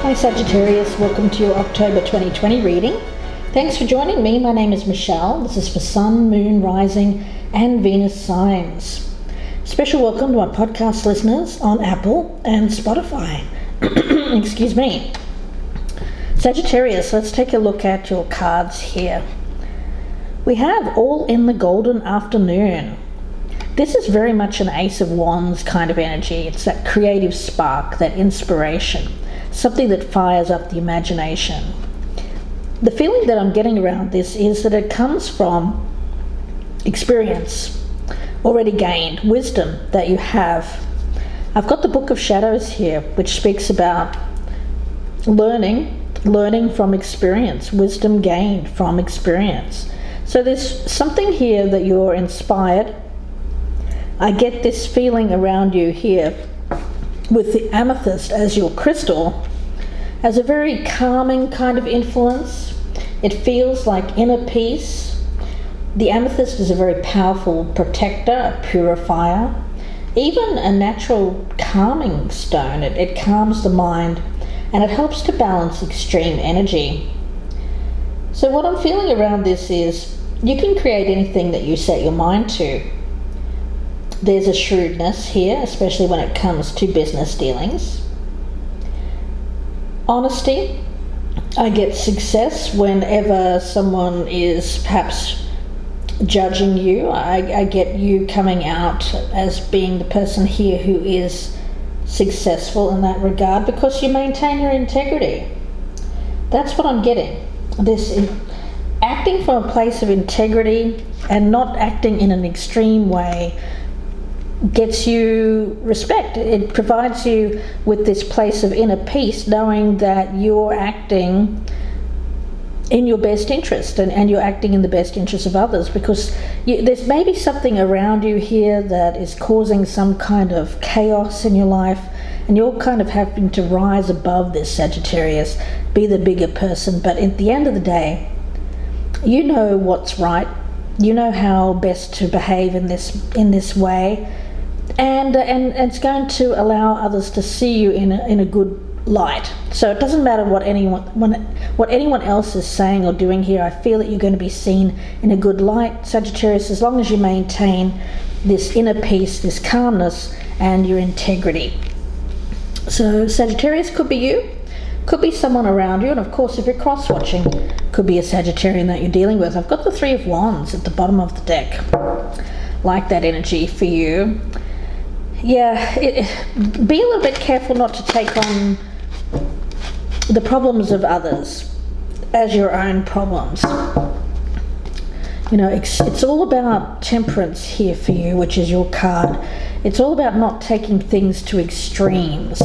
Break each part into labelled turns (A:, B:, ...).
A: Hi Sagittarius, welcome to your October 2020 reading. Thanks for joining me. My name is Michelle. This is for Sun, Moon, Rising and Venus signs. Special welcome to my podcast listeners on Apple and Spotify. Excuse me. Sagittarius, let's take a look at your cards here. We have All in the Golden Afternoon. This is very much an Ace of Wands kind of energy. It's that creative spark, that inspiration, something that fires up the imagination. The feeling that I'm getting around this is that it comes from experience already gained, wisdom that you have. I've got the Book of Shadows here, which speaks about learning from experience, wisdom gained from experience. So there's something here that you're inspired. I get this feeling around you here with the amethyst as your crystal, has a very calming kind of influence. It feels like inner peace. The amethyst is a very powerful protector, a purifier, even a natural calming stone. It calms the mind and it helps to balance extreme energy. So what I'm feeling around this is you can create anything that you set your mind to. There's a shrewdness here, especially when it comes to business dealings. Honesty. I get success whenever someone is perhaps judging you. I get you coming out as being the person here who is successful in that regard because you maintain your integrity. That's what I'm getting. This acting from a place of integrity and not acting in an extreme way gets you respect. It provides you with this place of inner peace, knowing that you're acting in your best interest and you're acting in the best interest of others, because there's maybe something around you here that is causing some kind of chaos in your life, and you're kind of having to rise above this, Sagittarius, be the bigger person. But at the end of the day, you know what's right, you know how best to behave in this way, and it's going to allow others to see you in a good light. So it doesn't matter what anyone else is saying or doing here. I feel that you're going to be seen in a good light, Sagittarius, as long as you maintain this inner peace, this calmness and your integrity. So Sagittarius could be you, could be someone around you, and of course if you're cross-watching, could be a Sagittarian that you're dealing with. I've got the Three of Wands at the bottom of the deck. Like that energy for you. Yeah, be a little bit careful not to take on the problems of others as your own problems. You know, it's all about temperance here for you, which is your card. It's all about not taking things to extremes,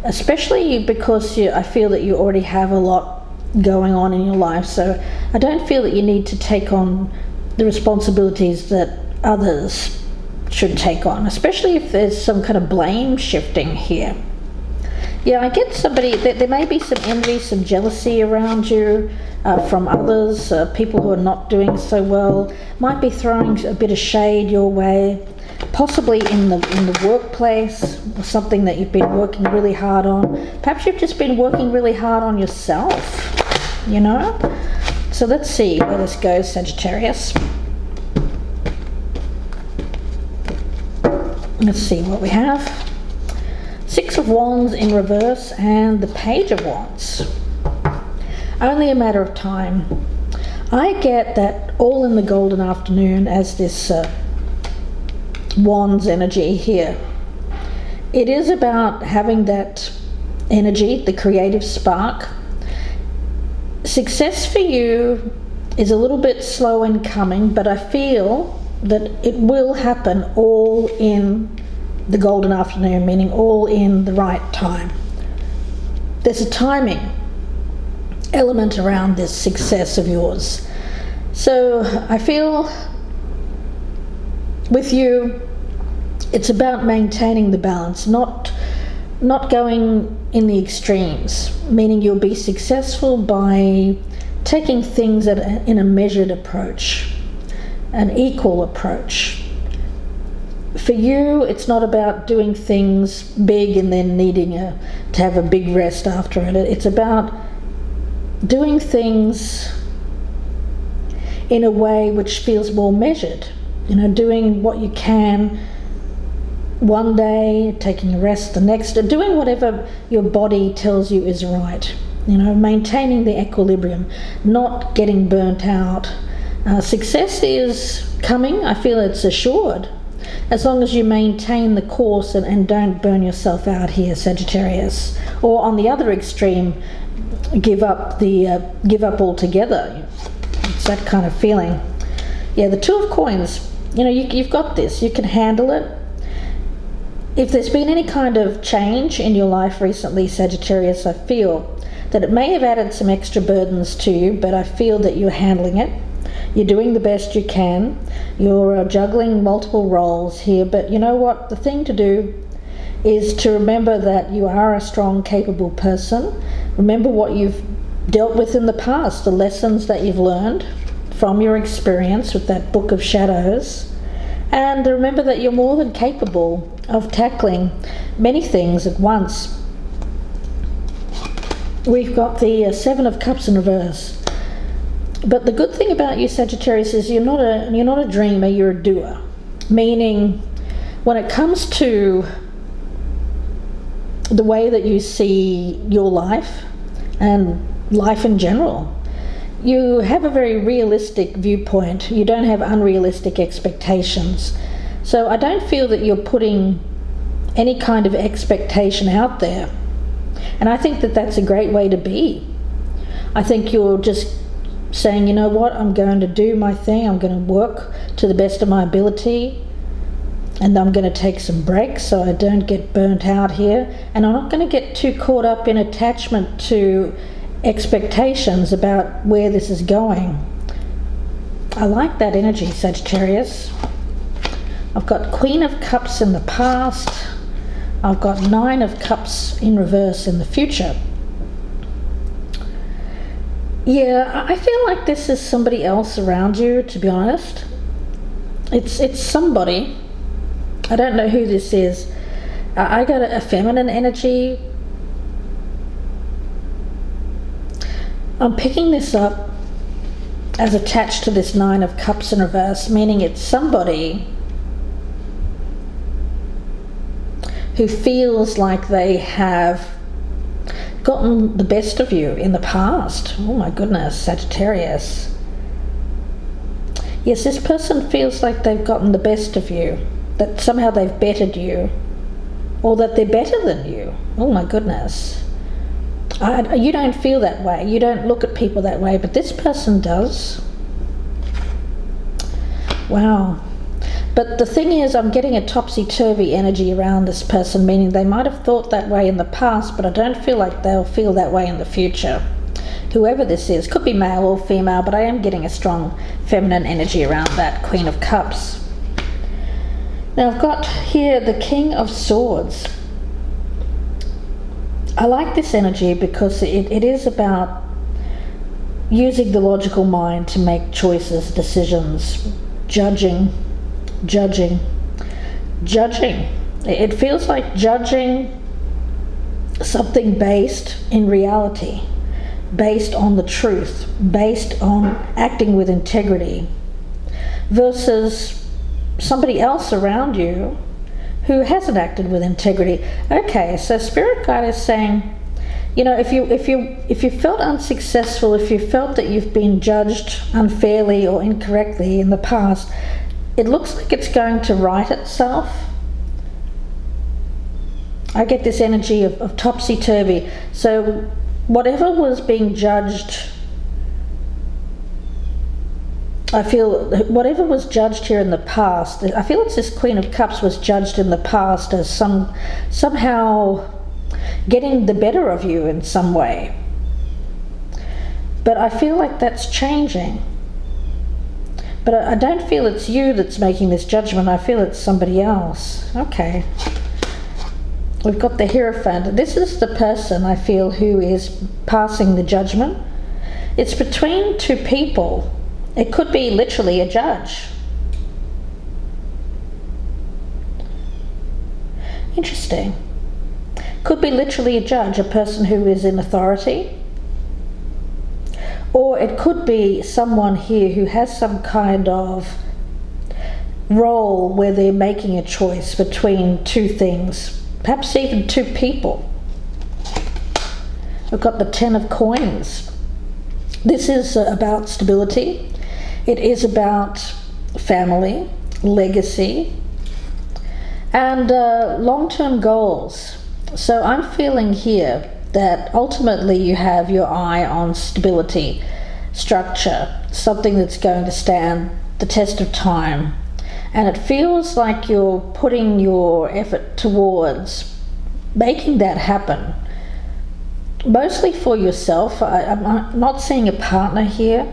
A: especially because I feel that you already have a lot going on in your life. So I don't feel that you need to take on the responsibilities that others should take on, especially if there's some kind of blame shifting here. Yeah, I get somebody, there may be some envy, some jealousy around you from others, people who are not doing so well, might be throwing a bit of shade your way, possibly in the workplace, or something that you've been working really hard on. Perhaps you've just been working really hard on yourself, you know? So let's see where this goes, Sagittarius. Let's see what we have. Six of Wands in reverse and the Page of Wands. Only a matter of time. I get that All in the Golden Afternoon as this Wands energy here. It is about having that energy, the creative spark. Success for you is a little bit slow in coming, but I feel that it will happen all in the golden afternoon, meaning all in the right time. There's a timing element around this success of yours. So I feel with you, it's about maintaining the balance, not going in the extremes, meaning you'll be successful by taking things in a measured approach, an equal approach. For you, it's not about doing things big and then needing to have a big rest after it. It's about doing things in a way which feels more measured. Doing what you can one day, taking a rest the next, doing whatever your body tells you is right. Maintaining the equilibrium, not getting burnt out. Success is coming. I feel it's assured, as long as you maintain the course and don't burn yourself out here, Sagittarius. Or on the other extreme, give up altogether. It's that kind of feeling. Yeah, the Two of Coins. You've got this. You can handle it. If there's been any kind of change in your life recently, Sagittarius, I feel that it may have added some extra burdens to you, but I feel that you're handling it. You're doing the best you can. You're juggling multiple roles here, but you know what? The thing to do is to remember that you are a strong, capable person. Remember what you've dealt with in the past, the lessons that you've learned from your experience with that Book of Shadows, and remember that you're more than capable of tackling many things at once. We've got the Seven of Cups in reverse. But the good thing about you, Sagittarius, is you're not a dreamer, you're a doer. Meaning, when it comes to the way that you see your life and life in general, you have a very realistic viewpoint. You don't have unrealistic expectations. So I don't feel that you're putting any kind of expectation out there. And I think that that's a great way to be. I think you're just saying, you know what, I'm going to do my thing. I'm going to work to the best of my ability. And I'm going to take some breaks so I don't get burnt out here. And I'm not going to get too caught up in attachment to expectations about where this is going. I like that energy, Sagittarius. I've got Queen of Cups in the past. I've got Nine of Cups in reverse in the future. Yeah, I feel like this is somebody else around you, to be honest. It's somebody. I don't know who this is. I got a feminine energy. I'm picking this up as attached to this Nine of Cups in reverse, meaning it's somebody who feels like they have gotten the best of you in the past. Oh my goodness, Sagittarius. Yes, this person feels like they've gotten the best of you, that somehow they've bettered you, or that they're better than you. Oh my goodness. You don't feel that way. You don't look at people that way, but this person does. Wow. But the thing is, I'm getting a topsy-turvy energy around this person, meaning they might have thought that way in the past, but I don't feel like they'll feel that way in the future. Whoever this is, could be male or female, but I am getting a strong feminine energy around that Queen of Cups. Now I've got here the King of Swords. I like this energy because it is about using the logical mind to make choices, decisions, judging. It feels like judging something based in reality, based on the truth, based on acting with integrity, versus somebody else around you who hasn't acted with integrity. Okay, so Spirit Guide is saying, you know, if you felt unsuccessful, if you felt that you've been judged unfairly or incorrectly in the past, it looks like it's going to right itself. I get this energy of topsy-turvy. So whatever was being judged, I feel whatever was judged here in the past, I feel it's this Queen of Cups was judged in the past as somehow getting the better of you in some way. But I feel like that's changing. But I don't feel it's you that's making this judgment. I feel it's somebody else. Okay. We've got the Hierophant. This is the person I feel who is passing the judgment. It's between two people. It could be literally a judge. Interesting. Could be literally a judge, a person who is in authority. Or it could be someone here who has some kind of role where they're making a choice between two things, perhaps even two people. We've got the 10 of coins. This is about stability. It is about family, legacy, and long-term goals. So I'm feeling here that ultimately you have your eye on stability, structure, something that's going to stand the test of time. And it feels like you're putting your effort towards making that happen, mostly for yourself. I'm not seeing a partner here.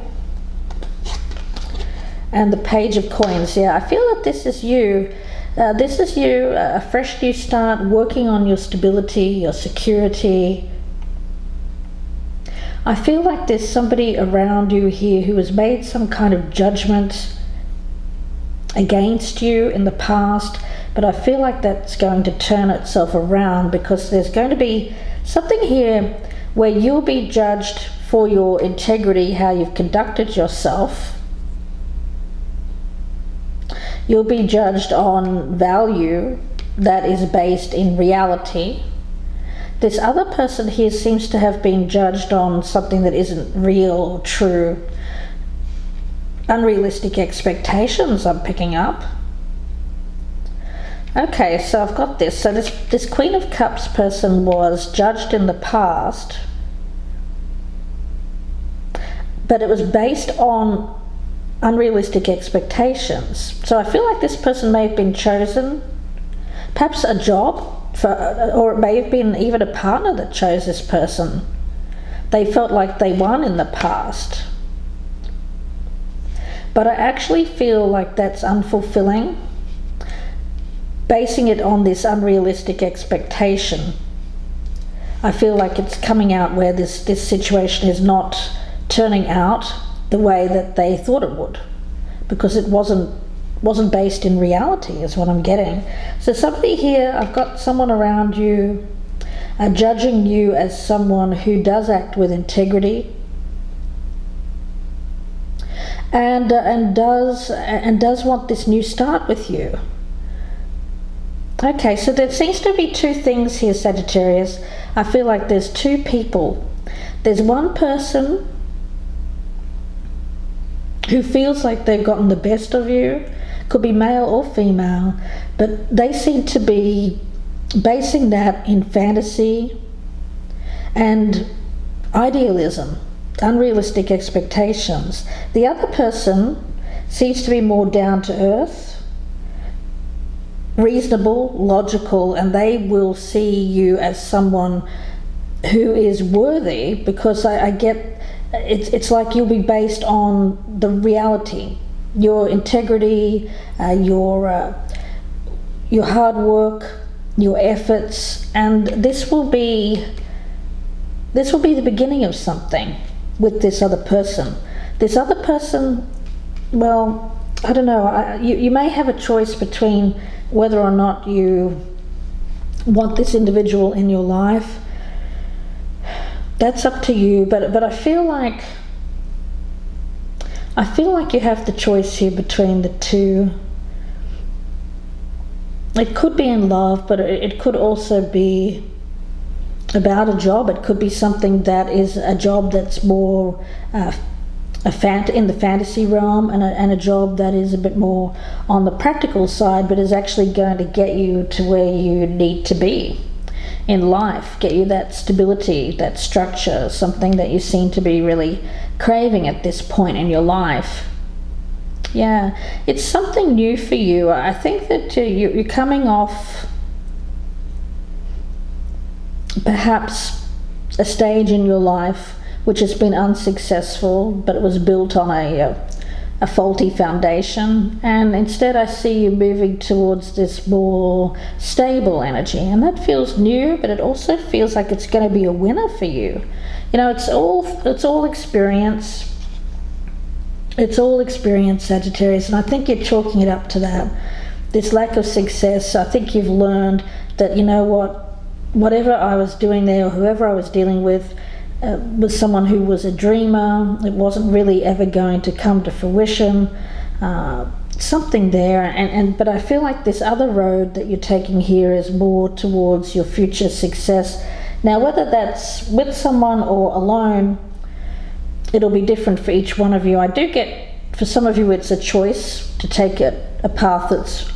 A: And the Page of Coins, yeah, I feel that this is you. This is you, a fresh new start, working on your stability, your security. I feel like there's somebody around you here who has made some kind of judgment against you in the past, but I feel like that's going to turn itself around, because there's going to be something here where you'll be judged for your integrity, how you've conducted yourself. You'll be judged on value that is based in reality. This other person here seems to have been judged on something that isn't real or true. Unrealistic expectations I'm picking up. Okay, so I've got this. So this Queen of Cups person was judged in the past, but it was based on unrealistic expectations. So I feel like this person may have been chosen, perhaps a job, or it may have been even a partner that chose this person. They felt like they won in the past. But I actually feel like that's unfulfilling, basing it on this unrealistic expectation. I feel like it's coming out where this situation is not turning out the way that they thought it would, because it wasn't based in reality, is what I'm getting. So somebody here, I've got someone around you judging you as someone who does act with integrity and does want this new start with you. Okay, so there seems to be two things here, Sagittarius. I feel like there's two people. There's one person who feels like they've gotten the best of you, could be male or female, but they seem to be basing that in fantasy and idealism, unrealistic expectations. The other person seems to be more down to earth, reasonable, logical, and they will see you as someone who is worthy, because I get it's like you'll be based on the reality, your integrity, your hard work, your efforts, and this will be the beginning of something with this other person. This other person, well, I don't know, you may have a choice between whether or not you want this individual in your life. That's up to you, but I feel like you have the choice here between the two. It could be in love, but it could also be about a job. It could be something that is a job that's more in the fantasy realm, and a job that is a bit more on the practical side, but is actually going to get you to where you need to be in life, get you that stability, that structure, something that you seem to be really craving at this point in your life. Yeah, it's something new for you. I think that you're coming off perhaps a stage in your life which has been unsuccessful, but it was built on a faulty foundation, and instead I see you moving towards this more stable energy, and that feels new, but it also feels like it's going to be a winner for you. You know, it's all experience. It's all experience, Sagittarius, and I think you're chalking it up to that. This lack of success, I think you've learned that, you know what, whatever I was doing there, or whoever I was dealing with, was someone who was a dreamer. It wasn't really ever going to come to fruition. Something there, but I feel like this other road that you're taking here is more towards your future success. Now, whether that's with someone or alone, it'll be different for each one of you. I do get, for some of you, it's a choice to take a path that's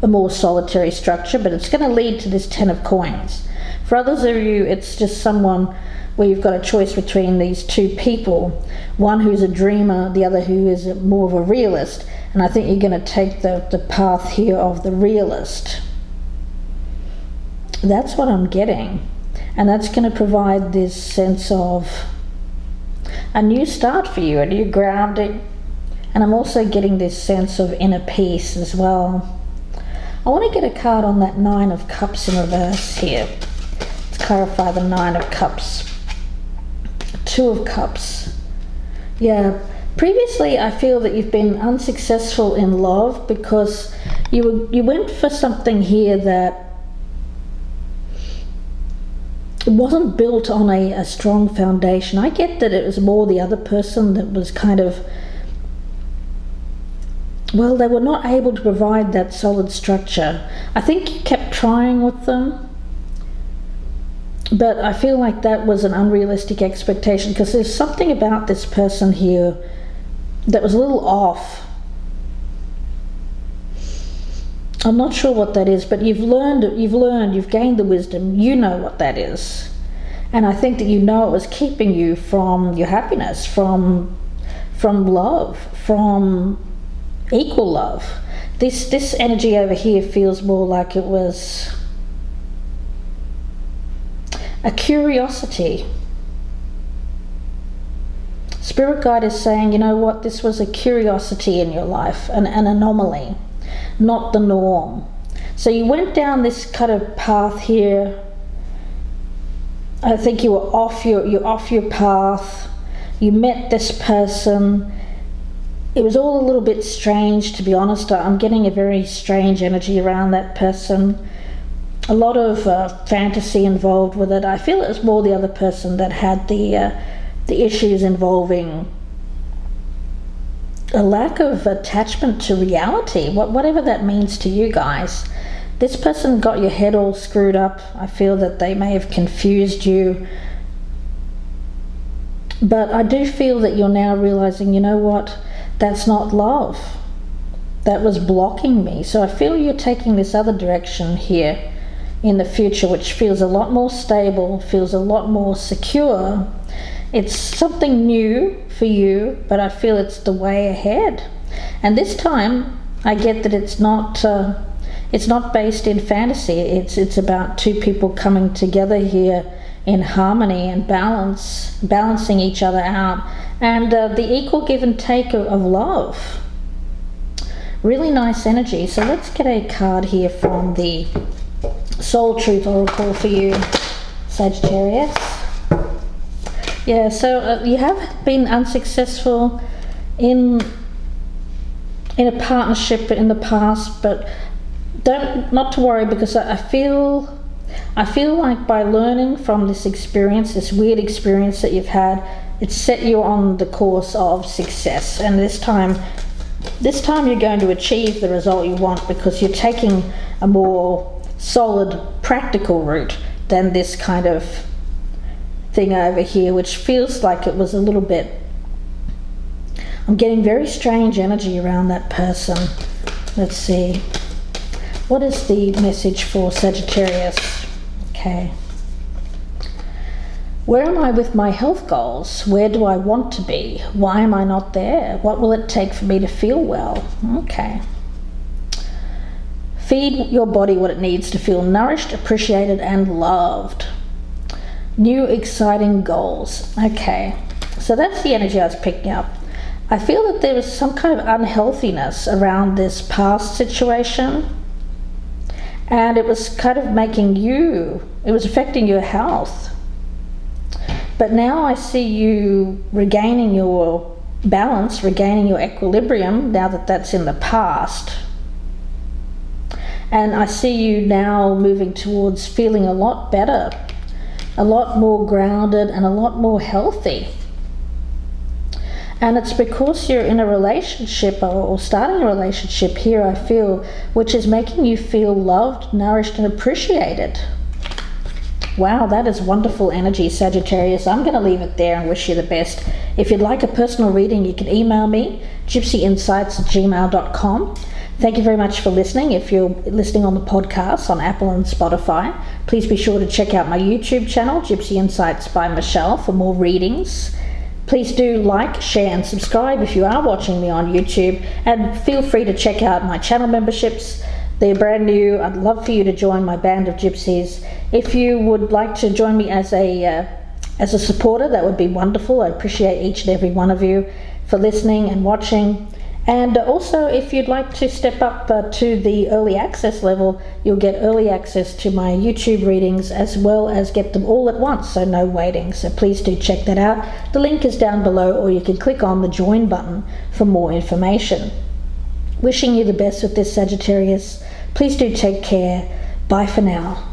A: a more solitary structure, but it's going to lead to this 10 of coins. For others of you, it's just someone where you've got a choice between these two people, one who's a dreamer, the other who is more of a realist. And I think you're going to take the path here of the realist. That's what I'm getting. And that's going to provide this sense of a new start for you, a new grounding. And I'm also getting this sense of inner peace as well. I want to get a card on that 9 of Cups in reverse here. Let's clarify the 9 of Cups. 2 of Cups. Yeah, previously I feel that you've been unsuccessful in love because you went for something here that wasn't built on a strong foundation. I get that it was more the other person that was kind of, well, they were not able to provide that solid structure. I think you kept trying with them, but I feel like that was an unrealistic expectation, because there's something about this person here that was a little off. I'm not sure what that is, but you've gained the wisdom, you know what that is. And I think that you know it was keeping you from your happiness, from love, from equal love. This energy over here feels more like it was a curiosity. Spirit guide is saying, you know what, this was a curiosity in your life, an anomaly, not the norm. So you went down this kind of path here. I think you're off your path. You met this person. It was all a little bit strange, to be honest. I'm getting a very strange energy around that person. A lot of fantasy involved with it. I feel it was more the other person that had the issues involving a lack of attachment to reality, whatever that means to you guys. This person got your head all screwed up. I feel that they may have confused you. But I do feel that you're now realizing, you know what, that's not love. That was blocking me. So I feel you're taking this other direction here in the future, which feels a lot more stable, feels a lot more secure. It's something new for you, but I feel it's the way ahead. And this time, I get that it's not based in fantasy. It's about two people coming together here in harmony and balancing each other out, and the equal give and take of love. Really nice energy. So let's get a card here from the Soul Truth Oracle for you, Sagittarius. Yeah, so you have been unsuccessful in a partnership in the past, but not to worry, because I feel like by learning from this experience, this weird experience that you've had, it's set you on the course of success. And this time you're going to achieve the result you want, because you're taking a more solid, practical route than this kind of thing over here, which feels like it was a little bit, I'm getting very strange energy around that person. Let's see. What is the message for Sagittarius? Okay. Where am I with my health goals? Where do I want to be? Why am I not there? What will it take for me to feel well? Okay. Feed your body what it needs to feel nourished, appreciated, and loved. New exciting goals. Okay, so that's the energy I was picking up. I feel that there was some kind of unhealthiness around this past situation, and it was kind of it was affecting your health. But now I see you regaining your balance, regaining your equilibrium, now that that's in the past. And I see you now moving towards feeling a lot better, a lot more grounded and a lot more healthy. And it's because you're in a relationship or starting a relationship here, I feel, which is making you feel loved, nourished and appreciated. Wow, that is wonderful energy, Sagittarius. I'm going to leave it there and wish you the best. If you'd like a personal reading, you can email me, gypsyinsights@gmail.com. Thank you very much for listening. If you're listening on the podcast on Apple and Spotify, please be sure to check out my YouTube channel, Gypsy Insights by Michelle, for more readings. Please do like, share and subscribe if you are watching me on YouTube, and feel free to check out my channel memberships. They're brand new. I'd love for you to join my band of gypsies. If you would like to join me as a supporter, that would be wonderful. I appreciate each and every one of you for listening and watching. And also, if you'd like to step up to the early access level, you'll get early access to my YouTube readings as well as get them all at once, so no waiting. So please do check that out. The link is down below, or you can click on the join button for more information. Wishing you the best with this, Sagittarius. Please do take care. Bye for now.